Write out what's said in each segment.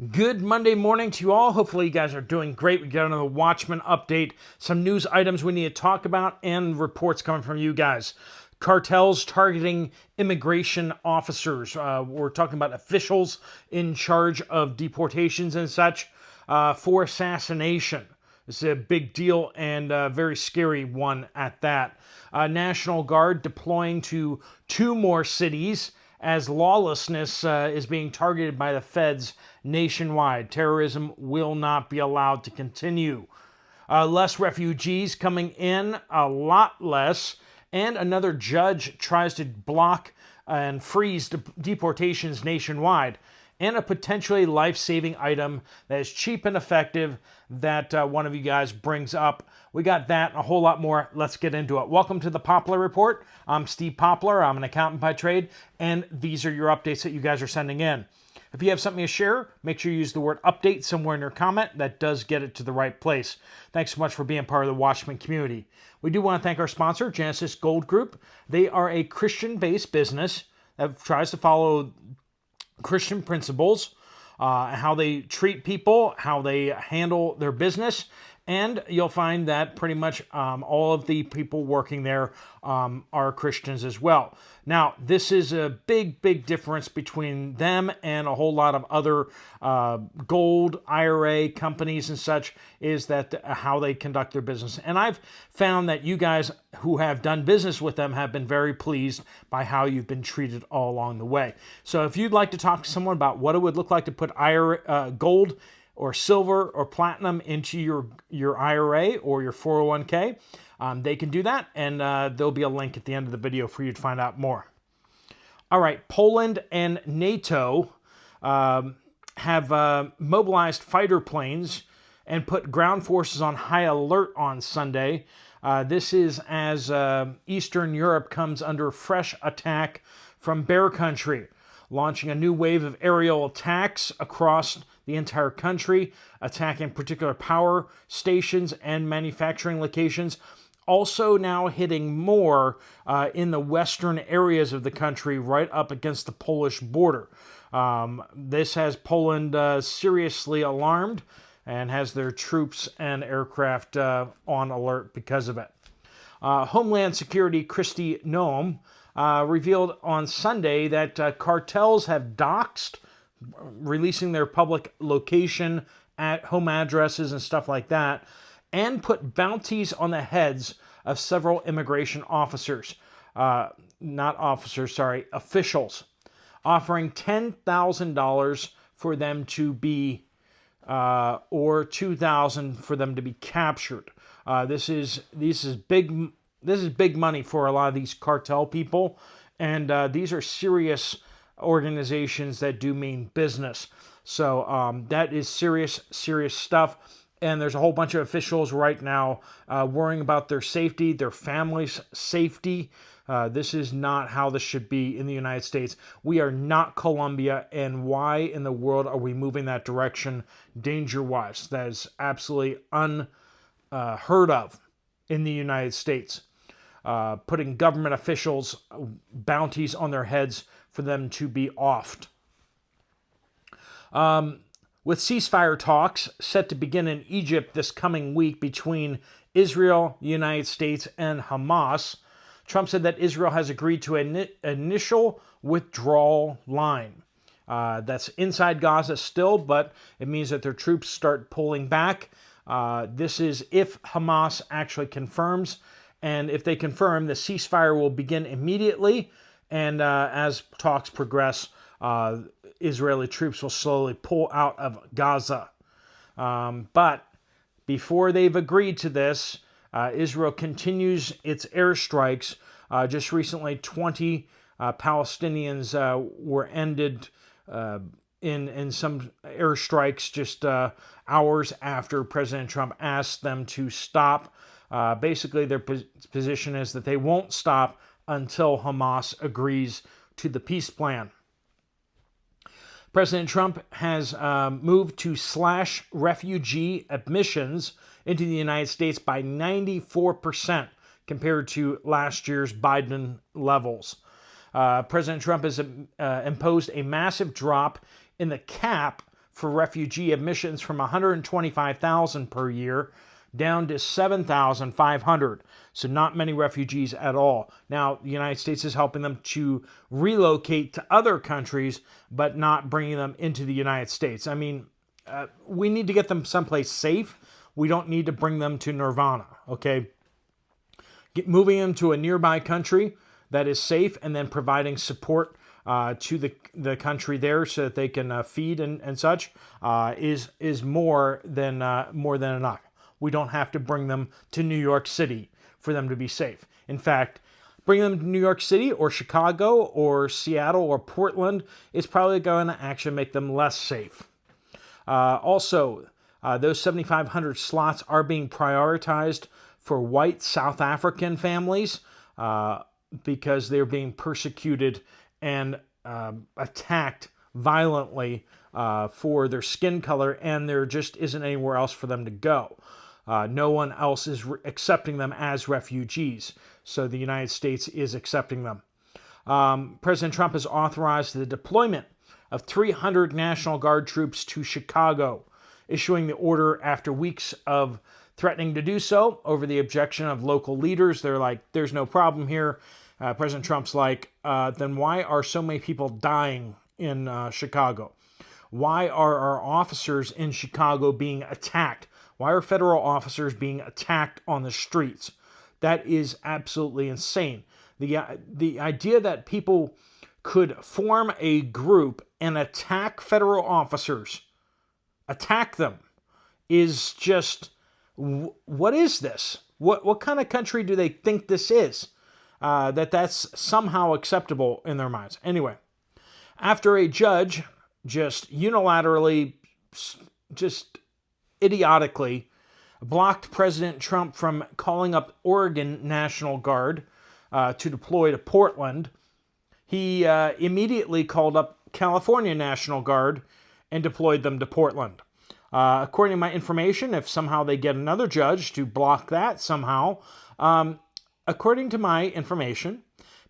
Good Monday morning to you all. Hopefully you guys are doing great. We got another Watchmen update, some news items we need to talk about, and reports coming from you guys. Cartels targeting immigration officers. We're talking about officials in charge of deportations and such for assassination. This is a big deal and a very scary one at that. National Guard deploying to 2 more cities as lawlessness is being targeted by the feds nationwide. Terrorism will not be allowed to continue. Less refugees coming in, a lot less, and another judge tries to block and freeze deportations nationwide, and a potentially life-saving item that is cheap and effective that one of you guys brings up. We got that and a whole lot more. Let's get into it. Welcome to the Poplar Report. I'm Steve Poplar. I'm an accountant by trade, and these are your updates that you guys are sending in. If you have something to share, make sure you use the word update somewhere in your comment. That does get it to the right place. Thanks so much for being part of the Watchmen community. We do want to thank our sponsor, Genesis Gold Group. They are a Christian-based business that tries to follow Christian principles, how they treat people, how they handle their business, and you'll find that pretty much all of the people working there are Christians as well. Now, this is a big difference between them and a whole lot of other gold IRA companies and such, is that how they conduct their business. And I've found that you guys who have done business with them have been very pleased by how you've been treated all along the way. So if you'd like to talk to someone about what it would look like to put gold or silver or platinum into your IRA or your 401k, they can do that, and there'll be a link at the end of the video for you to find out more. All right, Poland and NATO have mobilized fighter planes and put ground forces on high alert on Sunday. This is as Eastern Europe comes under fresh attack from Bear Country, launching a new wave of aerial attacks across the entire country, attacking particular power stations and manufacturing locations. Also now hitting more in the western areas of the country, right up against the Polish border. This has Poland seriously alarmed and has their troops and aircraft on alert because of it. Homeland Security Kristi Noem revealed on Sunday that cartels have doxed, releasing their public location at home addresses and stuff like that, and put bounties on the heads of several immigration officers, officials, offering $10,000 for them to be, or $2,000 for them to be captured. This is big money for a lot of these cartel people, and these are serious organizations that do mean business. So that is serious stuff. And there's a whole bunch of officials right now worrying about their safety, their families' safety. This is not how this should be in the United States. We are not Colombia, and why in the world are we moving that direction danger-wise? That is absolutely unheard of in the United States. Putting government officials bounties on their heads for them to be offed. With ceasefire talks set to begin in Egypt this coming week between Israel, the United States, and Hamas, Trump said that Israel has agreed to an initial withdrawal line. That's inside Gaza still, but it means that their troops start pulling back. This is if Hamas actually confirms, and if they confirm, the ceasefire will begin immediately, and as talks progress, Israeli troops will slowly pull out of Gaza. But before they've agreed to this, Israel continues its airstrikes. Just recently, 20 Palestinians were ended in some airstrikes just hours after President Trump asked them to stop. Basically, their position is that they won't stop until Hamas agrees to the peace plan. President Trump has moved to slash refugee admissions into the United States by 94% compared to last year's Biden levels. President Trump has imposed a massive drop in the cap for refugee admissions from 125,000 per year down to 7,500. So not many refugees at all. Now, the United States is helping them to relocate to other countries, but not bringing them into the United States. I mean, we need to get them someplace safe. We don't need to bring them to Nirvana, okay? Moving them to a nearby country that is safe and then providing support to the country there so that they can feed and such is more than enough. We don't have to bring them to New York City for them to be safe. In fact, bringing them to New York City or Chicago or Seattle or Portland is probably going to actually make them less safe. Also, those 7,500 slots are being prioritized for white South African families because they're being persecuted and attacked violently for their skin color, and there just isn't anywhere else for them to go. No one else is accepting them as refugees, so the United States is accepting them. President Trump has authorized the deployment of 300 National Guard troops to Chicago, issuing the order after weeks of threatening to do so over the objection of local leaders. They're like, there's no problem here. President Trump's like, then why are so many people dying in Chicago? Why are our officers in Chicago being attacked? Why are federal officers being attacked on the streets? That is absolutely insane. The idea that people could form a group and attack federal officers, attack them, is just, what is this? What kind of country do they think this is? That's somehow acceptable in their minds. Anyway, after a judge just unilaterally, just idiotically blocked President Trump from calling up Oregon National Guard to deploy to Portland, he immediately called up California National Guard and deployed them to Portland. According to my information, if somehow they get another judge to block that somehow, according to my information,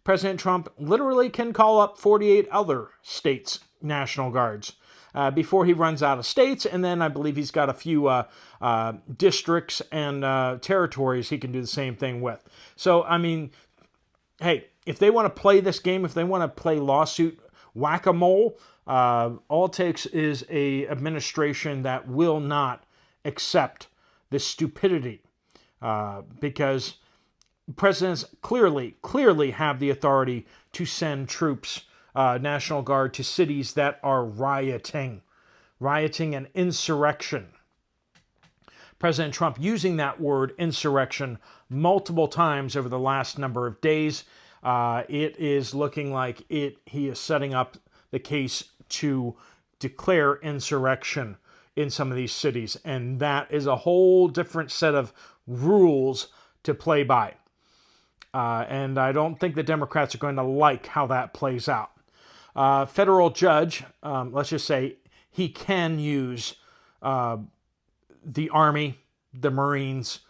President Trump literally can call up 48 other states' National Guards before he runs out of states, and then I believe he's got a few districts and territories he can do the same thing with. So, I mean, hey, if they want to play this game, if they want to play lawsuit whack-a-mole, all it takes is a administration that will not accept this stupidity, because presidents clearly have the authority to send troops, National Guard, to cities that are rioting and insurrection. President Trump using that word insurrection multiple times over the last number of days. It is looking like he is setting up the case to declare insurrection in some of these cities, and that is a whole different set of rules to play by. And I don't think the Democrats are going to like how that plays out. Federal judge, let's just say, he can use the Army, the Marines,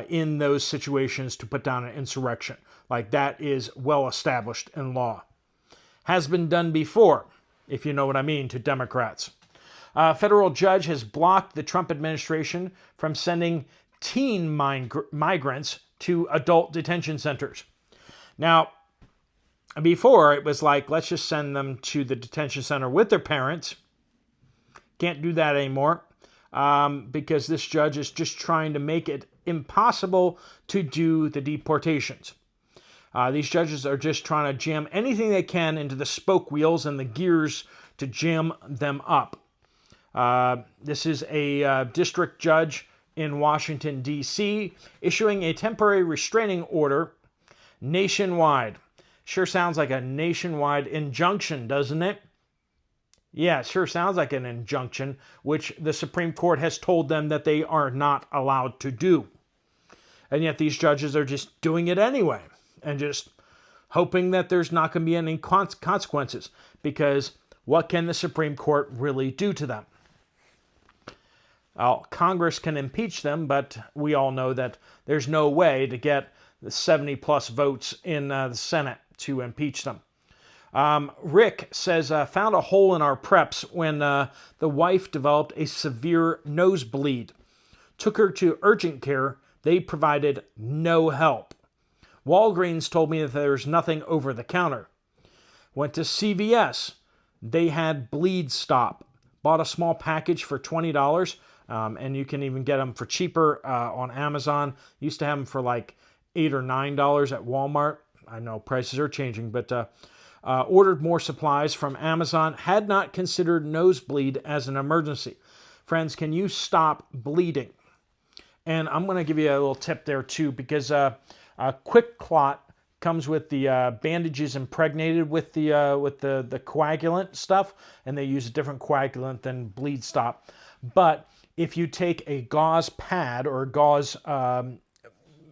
in those situations to put down an insurrection. Like, that is well established in law. Has been done before, if you know what I mean, to Democrats. Federal judge has blocked the Trump administration from sending teen migrants to adult detention centers. Now, before it was like, let's just send them to the detention center with their parents. Can't do that anymore because this judge is just trying to make it impossible to do the deportations. These judges are just trying to jam anything they can into the spoke wheels and the gears to jam them up. This is a district judge in Washington, D.C., issuing a temporary restraining order nationwide. Sure sounds like a nationwide injunction, doesn't it? Yeah, it sure sounds like an injunction, which the Supreme Court has told them that they are not allowed to do. And yet these judges are just doing it anyway, and just hoping that there's not going to be any consequences, because what can the Supreme Court really do to them? Well, Congress can impeach them, but we all know that there's no way to get the 70-plus votes in the Senate to impeach them. Rick says, found a hole in our preps when the wife developed a severe nosebleed. Took her to urgent care. They provided no help. Walgreens told me that there's nothing over the counter. Went to CVS. They had bleed stop. Bought a small package for $20, and you can even get them for cheaper on Amazon. Used to have them for like $8 or $9 at Walmart. I know prices are changing, but ordered more supplies from Amazon. Had not considered nosebleed as an emergency. Friends, can you stop bleeding? And I'm going to give you a little tip there too, because a quick clot comes with the bandages impregnated with the coagulant stuff, and they use a different coagulant than bleed stop. But if you take a gauze pad or a gauze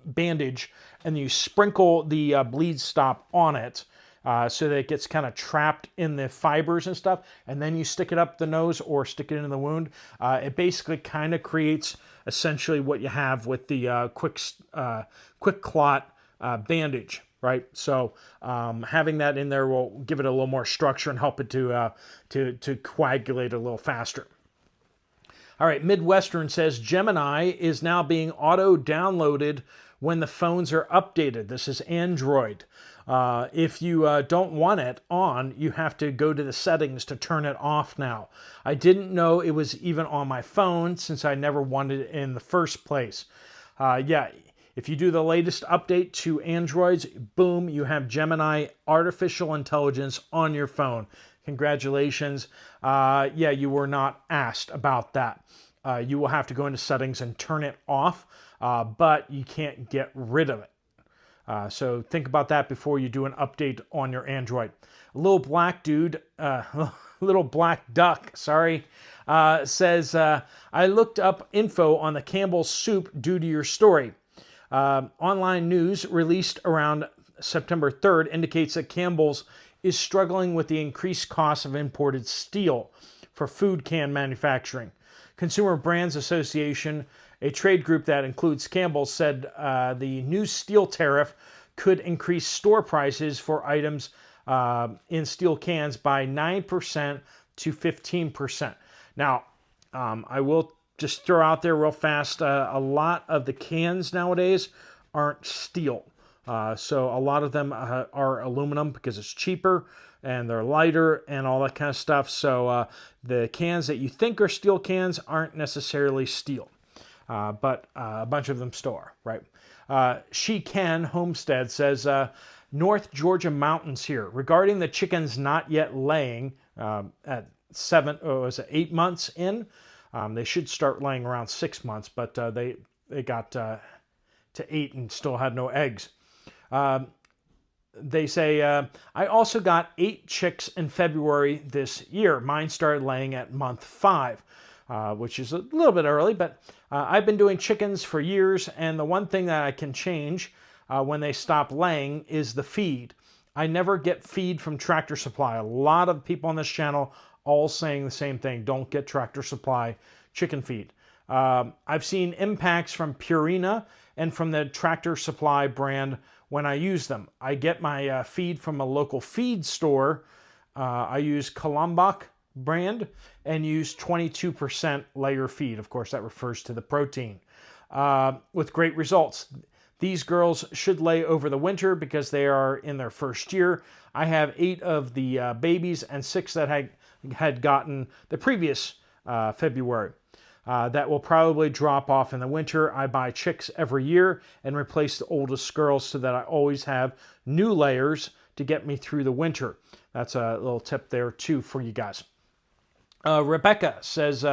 bandage and you sprinkle the bleed stop on it, so that it gets kind of trapped in the fibers and stuff, and then you stick it up the nose or stick it in the wound, it basically kind of creates essentially what you have with the quick clot bandage, right? So having that in there will give it a little more structure and help it to coagulate a little faster. All right, Midwestern says Gemini is now being auto-downloaded when the phones are updated. This is Android. If you don't want it on, you have to go to the settings to turn it off now. I didn't know it was even on my phone since I never wanted it in the first place. If you do the latest update to Androids, boom, you have Gemini artificial intelligence on your phone. Congratulations. You were not asked about that. You will have to go into settings and turn it off, but you can't get rid of it. So think about that before you do an update on your Android. A little black dude, little black duck, says, I looked up info on the Campbell's soup due to your story. Online news released around September 3rd indicates that Campbell's is struggling with the increased cost of imported steel for food can manufacturing. Consumer Brands Association, a trade group that includes Campbell's, said the new steel tariff could increase store prices for items in steel cans by 9% to 15%. Now, I will just throw out there real fast, a lot of the cans nowadays aren't steel. So a lot of them are aluminum because it's cheaper and they're lighter and all that kind of stuff. So the cans that you think are steel cans aren't necessarily steel. But a bunch of them still are, right? She Can Homestead says, North Georgia mountains here. Regarding the chickens not yet laying at 8 months in? They should start laying around 6 months, but they got to 8 and still had no eggs. They say, I also got 8 chicks in February this year. Mine started laying at month 5. Which is a little bit early, but I've been doing chickens for years, and the one thing that I can change when they stop laying is the feed. I never get feed from Tractor Supply. A lot of people on this channel all saying the same thing. Don't get Tractor Supply chicken feed. I've seen impacts from Purina and from the Tractor Supply brand when I use them. I get my feed from a local feed store. I use Columbach brand and use 22% layer feed. Of course, that refers to the protein. With great results. These girls should lay over the winter because they are in their first year. I have 8 of the babies and 6 that had gotten the previous February. That will probably drop off in the winter. I buy chicks every year and replace the oldest girls so that I always have new layers to get me through the winter. That's a little tip there too for you guys. Rebecca says,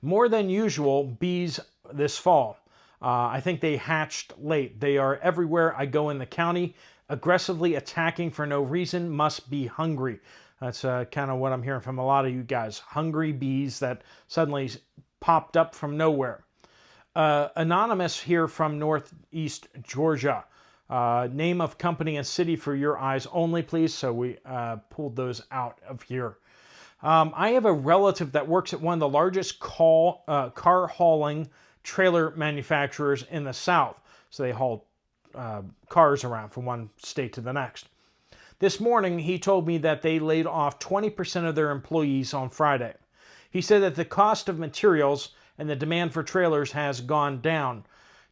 more than usual bees this fall. I think they hatched late. They are everywhere I go in the county, aggressively attacking for no reason, must be hungry. That's kind of what I'm hearing from a lot of you guys. Hungry bees that suddenly popped up from nowhere. Anonymous here from Northeast Georgia. Name of company and city for your eyes only, please. So we pulled those out of here. I have a relative that works at one of the largest car hauling trailer manufacturers in the South. So they haul cars around from one state to the next. This morning, he told me that they laid off 20% of their employees on Friday. He said that the cost of materials and the demand for trailers has gone down.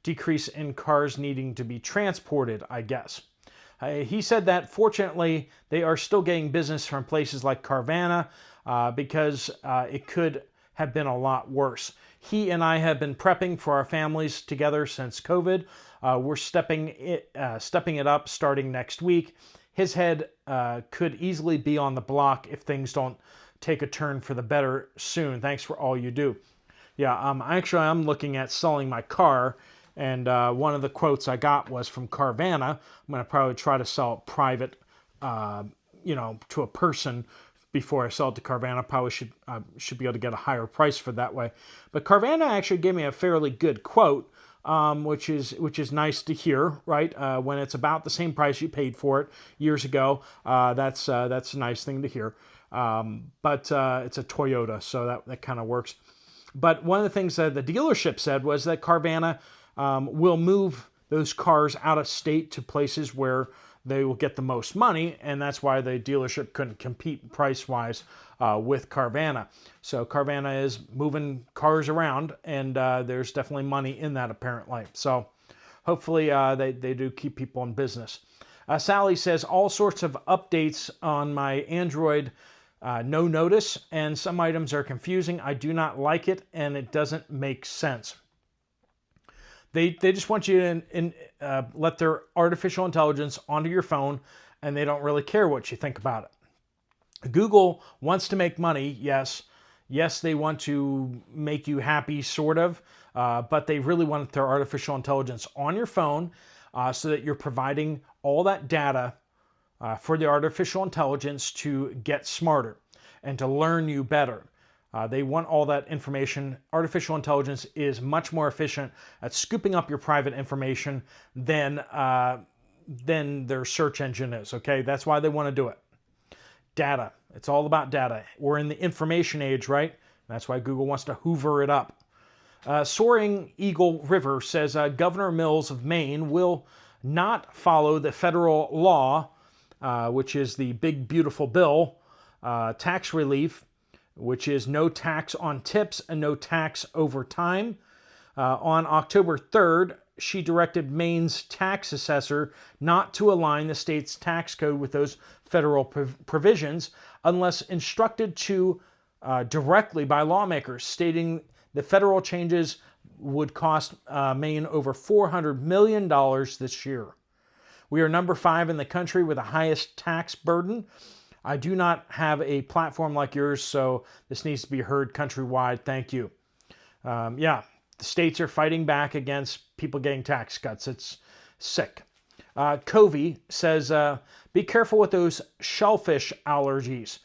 Decrease in cars needing to be transported, I guess. He said that fortunately they are still getting business from places like Carvana because it could have been a lot worse. He and I have been prepping for our families together since COVID. We're stepping it up starting next week. His head could easily be on the block if things don't take a turn for the better soon. Thanks for all you do. Yeah, actually, I'm looking at selling my car, and one of the quotes I got was from Carvana. I'm going to probably try to sell it private, to a person before I sell it to Carvana. Probably should be able to get a higher price for that way. But Carvana actually gave me a fairly good quote, which is nice to hear, right? When it's about the same price you paid for it years ago, that's a nice thing to hear. But it's a Toyota, so that kind of works. But one of the things that the dealership said was that Carvana will move those cars out of state to places where they will get the most money, and that's why the dealership couldn't compete price-wise with Carvana. So Carvana is moving cars around, and there's definitely money in that apparently. So hopefully they do keep people in business. Sally says all sorts of updates on my Android no notice, and some items are confusing. I do not like it, and it doesn't make sense. They just want you to let their artificial intelligence onto your phone, and they don't really care what you think about it. Google wants to make money, yes. Yes, they want to make you happy, sort of, but they really want their artificial intelligence on your phone so that you're providing all that data for the artificial intelligence to get smarter and to learn you better. They want all that information. Artificial intelligence is much more efficient at scooping up your private information than their search engine is, okay? That's why they want to do it. Data. It's all about data. We're in the information age, right? That's why Google wants to hoover it up. Soaring Eagle River says Governor Mills of Maine will not follow the federal law, which is the big, beautiful bill, tax relief, which is no tax on tips and no tax over time. On October 3rd, she directed Maine's tax assessor not to align the state's tax code with those federal provisions unless instructed to directly by lawmakers, stating the federal changes would cost Maine over $400 million this year. We are number 5 in the country with the highest tax burden. I do not have a platform like yours, so this needs to be heard countrywide. Thank you. The states are fighting back against people getting tax cuts. It's sick. Covey says, be careful with those shellfish allergies.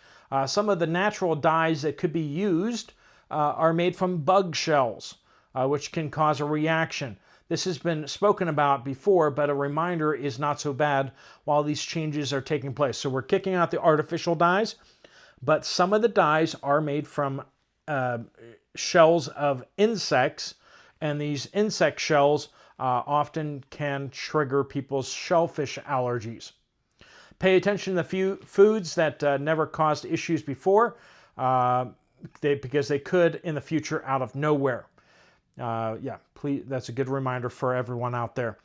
Some of the natural dyes that could be used are made from bug shells, which can cause a reaction. This has been spoken about before, but a reminder is not so bad while these changes are taking place. So we're kicking out the artificial dyes, but some of the dyes are made from shells of insects, and these insect shells often can trigger people's shellfish allergies. Pay attention to the few foods that never caused issues before, because they could in the future out of nowhere. Please, that's a good reminder for everyone out there.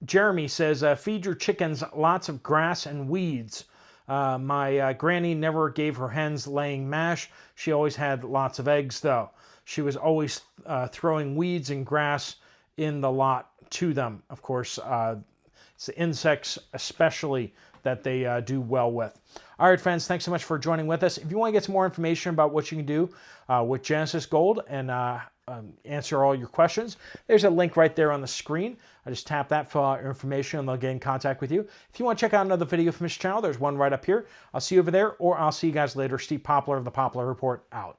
Jeremy says, feed your chickens lots of grass and weeds. My granny never gave her hens laying mash. She always had lots of eggs, though. She was always throwing weeds and grass in the lot to them. Of course, it's the insects especially that they do well with. All right, friends, thanks so much for joining with us. If you want to get some more information about what you can do with Genesis Gold and answer all your questions, there's a link right there on the screen. I just tap that, fill out your information, and they'll get in contact with you. If you want to check out another video from this channel, there's one right up here. I'll see you over there, or I'll see you guys later. Steve Poplar of the Poplar Report out.